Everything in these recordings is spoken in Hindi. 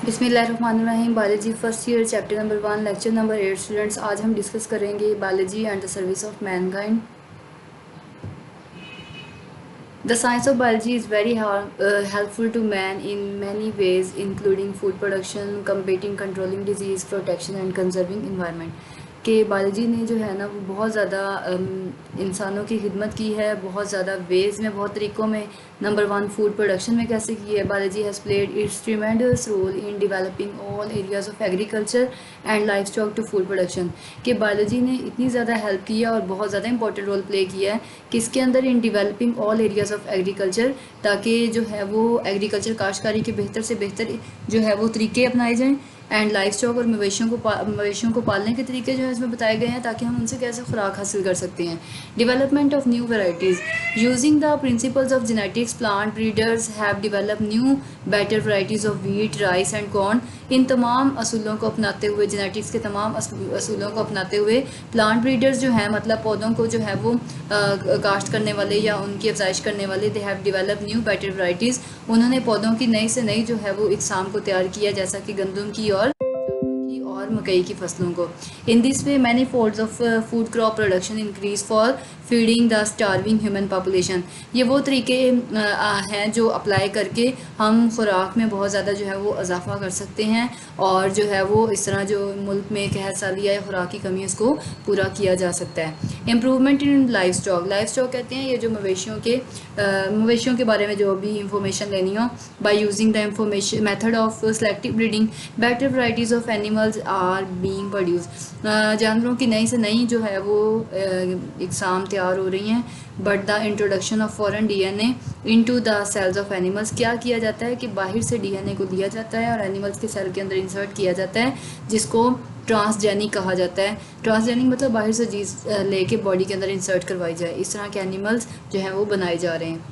बिस्मिल्लाहिर्रहमानिर्रहीम। Biology first year chapter number 1 lecture number 8 students, आज हम डिस्कस करेंगे biology and the service of mankind. The science of biology is very helpful to man in many ways including food production, combating controlling diseases, protection and conserving environment. कि बायोलॉजी ने जो है ना वो बहुत ज़्यादा इंसानों की खिदमत की है, बहुत ज़्यादा वेज में, बहुत तरीक़ों में। नंबर 1 फूड प्रोडक्शन में कैसे की है। Biology has played its tremendous role in developing all areas of agriculture and livestock to food production. कि बायोलॉजी ने इतनी ज़्यादा हेल्प की है और बहुत ज़्यादा इंपॉर्टेंट रोल प्ले किया है किसके अंदर, इन developing all areas of agriculture, ताकि जो है वो एग्रीकल्चर काश्तकारी के बेहतर से बेहतर जो है वो तरीके अपनाए जाएँ। एंड लाइफ स्टॉक और मवेशियों को पालने के तरीके जो है इसमें बताए गए हैं ताकि हम उनसे कैसे खुराक हासिल कर सकते हैं। Development of new varieties using the principles of genetics, plant breeders have develop new better varieties of wheat, rice and corn. इन तमाम असूलों को अपनाते हुए, जेनेटिक्स के तमाम असूलों को अपनाते हुए प्लांट ब्रीडर्स जो हैं, मतलब पौधों को जो है वो काश्त करने वाले या उनकी अफजाइश करने वाले, they have develop new better varieties. उन्होंने पौधों की नई से नई जो है वो इकसाम को तैयार किया, जैसा कि गंदम की और मकई की फसलों को। In this way many folds of food crop production increase for feeding the starving human population. ये वो तरीके हैं जो अप्लाई करके हम खुराक में बहुत ज़्यादा जो है वो इजाफा कर सकते हैं और जो है वो इस तरह जो मुल्क में कहर साली या खुराक की कमी उसको पूरा किया जा सकता है। इम्प्रूवमेंट इन लाइफ स्टॉक कहते हैं ये जो मवेशियों के बारे में जो भी इंफॉर्मेशन लेनी हो, by using the information method of selective breeding better varieties of animals are being produce. जानवरों की नई से नई जो है वो इकसाम तैयार हो रही हैं। But the introduction of foreign DNA into the cells of animals, क्या किया जाता है कि बाहर से डीएनए को लिया जाता है और एनिमल्स के सेल के अंदर इंसर्ट किया जाता है, जिसको ट्रांसजेनिक कहा जाता है। ट्रांसजेनिक मतलब बाहर से चीज़ लेके बॉडी के अंदर इंसर्ट करवाई जाए। इस तरह के एनिमल्स जो हैं वो बनाए जा रहे हैं।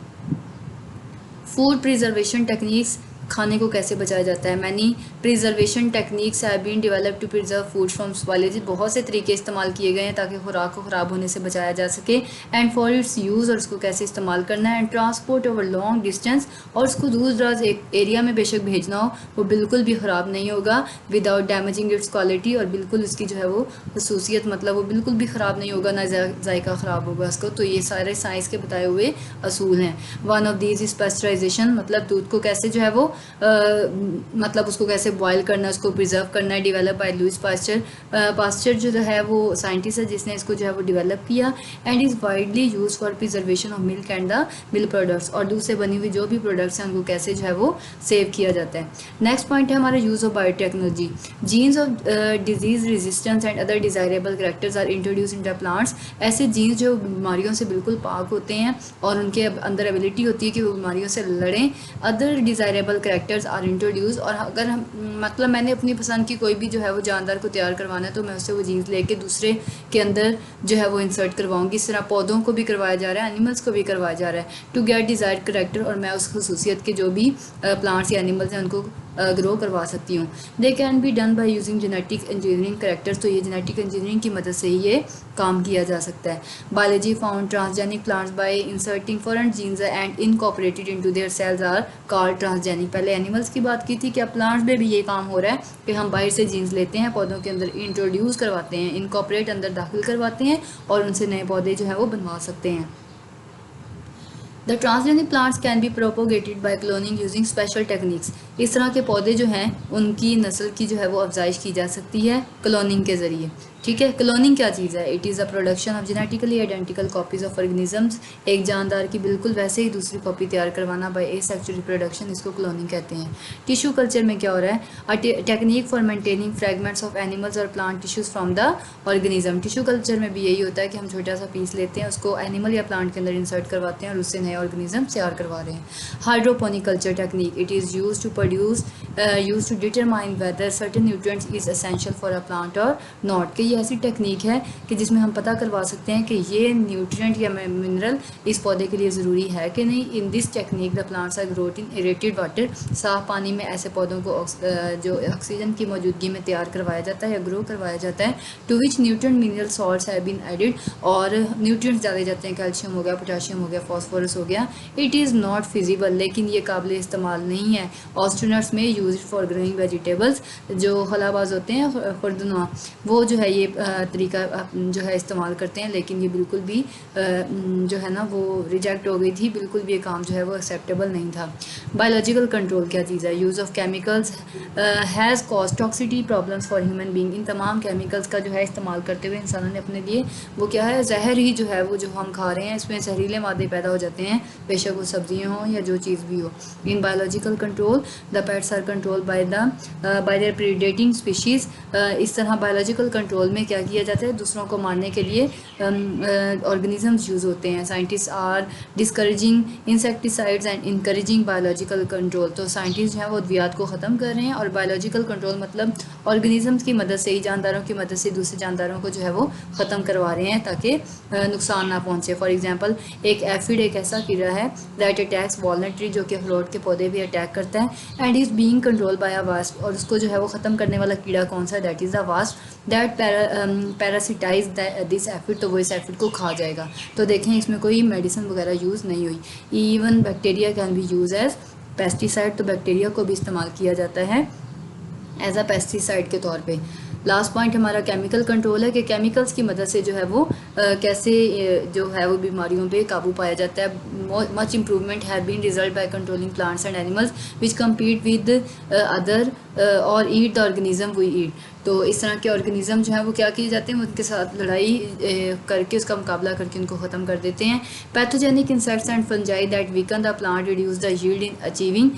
फूड प्रिजर्वेशन टेक्निक्स, खाने को कैसे बचाया जाता है। Many preservation techniques have been develop to preserve food from spoilage. बहुत से तरीके इस्तेमाल किए गए हैं ताकि खुराक को ख़राब होने से बचाया जा सके। एंड फॉर इट्स यूज़, और उसको कैसे इस्तेमाल करना है। And transport over long distance, और उसको दूर दराज एक एरिया में बेशक भेजना हो वो बिल्कुल भी ख़राब नहीं होगा विदाउट डैमेजिंग इट्स क्वालिटी, और बिल्कुल उसकी जो है वो खसूसियत मतलब वो बिल्कुल भी ख़राब नहीं होगा, ना जायका ख़राब होगा उसको। तो ये सारे साइंस के बताए हुए असूल हैं। One of these is pasteurisation, मतलब दूध को कैसे जो है वो मतलब उसको कैसे बॉयल करना है, उसको प्रिजर्व करना है। Develop by Louis Pasteur. Pasteur जो है वो साइंटिस्ट है जिसने इसको जो है वो डेवलप किया। And is widely use for preservation of milk and the milk products, और दूध से बनी हुई जो भी प्रोडक्ट्स हैं उनको कैसे जो है वो सेव किया जाता है। नेक्स्ट पॉइंट है हमारा use of biotechnology. Genes of disease resistance and other desirable characters are introduce in the plants. ऐसे जीन्स जो बीमारियों से बिल्कुल पाक होते हैं और उनके अंदर एबिलिटी होती है कि वो बीमारियों से लड़ें। Other desirable characters are introduce, और अगर हम मतलब मैंने अपनी पसंद की कोई भी जो है वो जानदार को तैयार करवाना है तो मैं उससे वो जीन्स लेके दूसरे के अंदर जो है वो इंसर्ट करवाऊंगी। इस तरह पौधों को भी करवाया जा रहा है, एनिमल्स को भी करवाया जा रहा है टू गेट डिजायर्ड कैरेक्टर, और मैं उस खसूसियत के जो भी प्लांट्स या एनिमल्स हैं उनको ग्रो करवा सकती हूँ। They can be done by using genetic engineering characters, तो ये जेनेटिक इंजीनियरिंग की मदद से ही ये काम किया जा सकता है। Biology found transgenic plants by inserting foreign genes and incorporated into their cells are called transgenic. पहले एनिमल्स की बात की थी कि अब प्लांट्स में भी ये काम हो रहा है कि हम बाहर से जीन्स लेते हैं, पौधों के अंदर इंट्रोड्यूस करवाते हैं, इनकॉर्पोरेट अंदर दाखिल करवाते हैं और उनसे नए पौधे जो है वो बनवा सकते हैं। The transgenic plants can be propagated bye cloning using special techniques. इस तरह के पौधे जो हैं उनकी नस्ल की जो है वो अफजाइश की जा सकती है क्लोनिंग के ज़रिए। ठीक है, क्लोनिंग क्या चीज़ है? It is a production of genetically identical copies of organisms. एक जानदार की बिल्कुल वैसे ही दूसरी कॉपी तैयार करवाना बाय एसेक्सुअल रिप्रोडक्शन, इसको क्लोनिंग कहते हैं। टिश्यू कल्चर में क्या हो रहा है? A technique for maintaining fragments of animals और plant tissues from the organism. Tissue culture में भी यही होता है कि हम छोटा सा पीस लेते हैं, उसको एनिमल या प्लांट के अंदर इंसर्ट करवाते हैं और उससे नए ऑर्गेनिज्म तैयार करवा रहे हैं। Hydroponic culture technique, it is use to produce use to determine whether certain nutrients is essential for a plant और नॉट। कि ये ऐसी टेक्निक है कि जिसमें हम पता करवा सकते हैं कि ये न्यूट्रिएंट या मिनरल इस पौधे के लिए ज़रूरी है कि नहीं। In this technique the plants are growed in aerated water, साफ़ पानी में ऐसे पौधों को जो ऑक्सीजन की मौजूदगी में तैयार करवाया जाता है या ग्रो करवाया जाता है। To which nutrient mineral salts have been added, और न्यूट्रिएंट्स डाले जाते हैं, कैल्शियम हो गया, पोटाशियम हो गया, फॉस्फोरस हो गया। इट इज़ नॉट फिजिबल, लेकिन ये काबिल इस्तेमाल नहीं है। ऑस्ट्रोनट्स में यूज फॉर ग्रोइंग वेजिटेबल्स, जो खलाबाज होते हैं खुर्दनुमा, वो जो है ये तरीका जो है इस्तेमाल करते हैं, लेकिन ये बिल्कुल भी जो है ना वो रिजेक्ट हो गई थी, बिल्कुल भी ये काम जो है वो एक्सेप्टेबल नहीं था। बायोलॉजिकल कंट्रोल क्या चीज़ है? Use of chemicals has cause toxicity problems for human being. इन तमाम केमिकल्स का जो है इस्तेमाल करते हुए इंसानों ने अपने लिए वो क्या है, जहर ही जो है वो जो हम खा रहे हैं, इसमें जहरीले मादे पैदा हो जाते हैं, बेशक वो सब्जियाँ हों या जो चीज़ भी हो। In biological control the pests are control by their predating species. इस तरह बायोलॉजिकल कंट्रोल में क्या किया जाता है, दूसरों को मारने के लिए ऑर्गेनिजम्स यूज़ होते हैं। Scientist are discouraging insecticides and encouraging biological control. तो साइंटिस्ट जो है वो अद्वियात को ख़त्म कर रहे हैं, और बायोलॉजिकल कंट्रोल मतलब ऑर्गेनिजम्स की मदद से ही, जानदारों की मदद से दूसरे जानदारों को जो है वो ख़त्म करवा रहे हैं ताकि नुकसान ना पहुँचे। फॉर एग्जांपल एक एफिड एक ऐसा कीड़ा है दैट अटैक्स वॉलनट ट्री, जो कि अखरोट के पौधे भी अटैक करता है, and is being control by a wasp. और उसको जो है वो ख़त्म करने वाला कीड़ा कौन सा है? That is the wasp that parasitise this aphid. तो वो इस एफिड को खा जाएगा। तो देखें इसमें कोई मेडिसिन वगैरह यूज़ नहीं हुई। Even bacteria can be use as pesticide, तो बैक्टीरिया को भी इस्तेमाल किया जाता है एज अ पेस्टिसाइड के तौर पे। लास्ट पॉइंट हमारा केमिकल कंट्रोल है कि केमिकल्स की मदद से जो है वो कैसे जो है वो बीमारियों पे काबू पाया जाता है। Much improvement have been result by controlling plants and animals which compete with other or eat the organism we eat. तो इस तरह के ऑर्गेनिज्म जो है वो क्या किए जाते हैं, उनके साथ लड़ाई करके उसका मुकाबला करके उनको ख़त्म कर देते हैं। Pathogenic insects and fungi that weaken the plant reduce the yield in achieving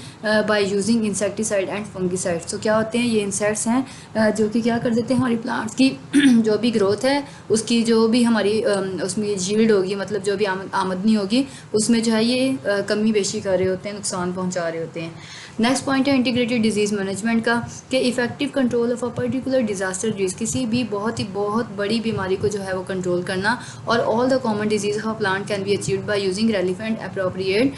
by using insecticide and fungicides. तो क्या होते हैं, ये इंसेक्ट्स हैं जो कि क्या कर देते हैं, हमारी प्लांट्स की जो भी ग्रोथ है, उसकी जो भी हमारी उसमें यील्ड होगी, मतलब जो भी आमदनी होगी, उसमें जो है ये कमी बेशी कर रहे होते हैं, नुकसान पहुँचा रहे होते हैं। नेक्स्ट पॉइंट है इंटीग्रेटेड डिजीज़ मैनेजमेंट का, कि effective control of a particular disaster disease, किसी भी बहुत बड़ी बीमारी को जो है वो कंट्रोल करना। और all the common disease of a plant can be achieved by using relevant appropriate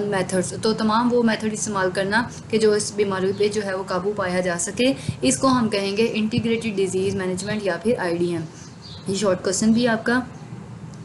methods. तो तमाम वो मेथड इस्तेमाल करना कि जो इस बीमारी पे जो है वो काबू पाया जा सके, इसको हम कहेंगे इंटीग्रेटेड डिजीज़ मैनेजमेंट या फिर IDM। ये शॉर्ट क्वेश्चन भी आपका।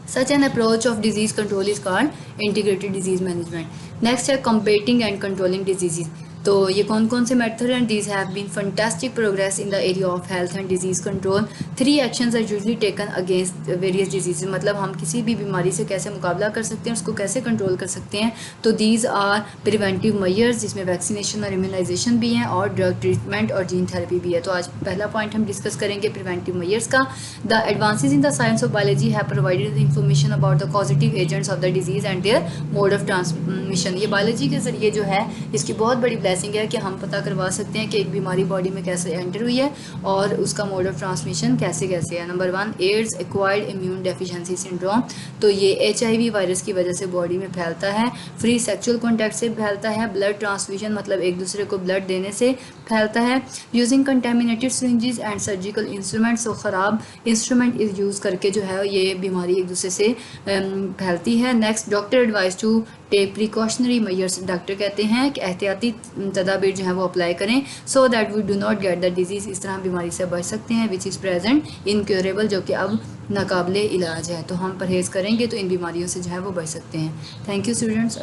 Such an approach of disease control is called integrated disease management. Next है combating and controlling diseases. तो ये कौन कौन से मेथड हैं? These have been fantastic progress in the area of health and disease control. 3 actions are usually taken against various disease. मतलब हम किसी भी बीमारी से कैसे मुकाबला कर सकते हैं, उसको कैसे कंट्रोल कर सकते हैं। तो दीज आर प्रिवेंटिव मेजर्स, जिसमें वैक्सीनेशन और इम्यूनाइजेशन भी हैं, और ड्रग ट्रीटमेंट और जीन थेरेपी भी है। तो आज पहला पॉइंट हम डिस्कस करेंगे प्रिवेंटिव मेजर्स का। The advances in the science of biology have provided information about the causative agents of the disease and their mode of transmission. ये बायोलॉजी के जरिए जो है इसकी बहुत बड़ी ब्लेसिंग है कि हम पता करवा सकते हैं कि एक बीमारी बॉडी में कैसे एंटर हुई है और उसका मोड ऑफ ट्रांसमिशन कैसे कैसे है। Number 1 ads acquired immune deficiency syndrome. तो ये HIV वायरस की वजह से बॉडी में फैलता है। फ्री सेक्सुअल कॉन्टैक्ट से फैलता है। ब्लड ट्रांसफ्यूजन मतलब एक दूसरे को ब्लड देने से फैलता है। Using contaminated syringes and surgical instruments, तो ख़राब इंस्ट्रूमेंट यूज़ करके जो है ये बीमारी एक दूसरे से फैलती है। Next doctor advice to take precautionary measures. Doctor कहते हैं कि एहतियाती तदाबीर जो है वो अप्लाई करें, so that we do not get the disease. इस तरह बीमारी से बच सकते हैं, विच इज़ प्रेजेंट इनक्योरेबल, जो कि अब नाकाबिले इलाज है। तो हम परहेज़ करेंगे तो इन बीमारियों से जो है वो बच सकते हैं। Thank you students.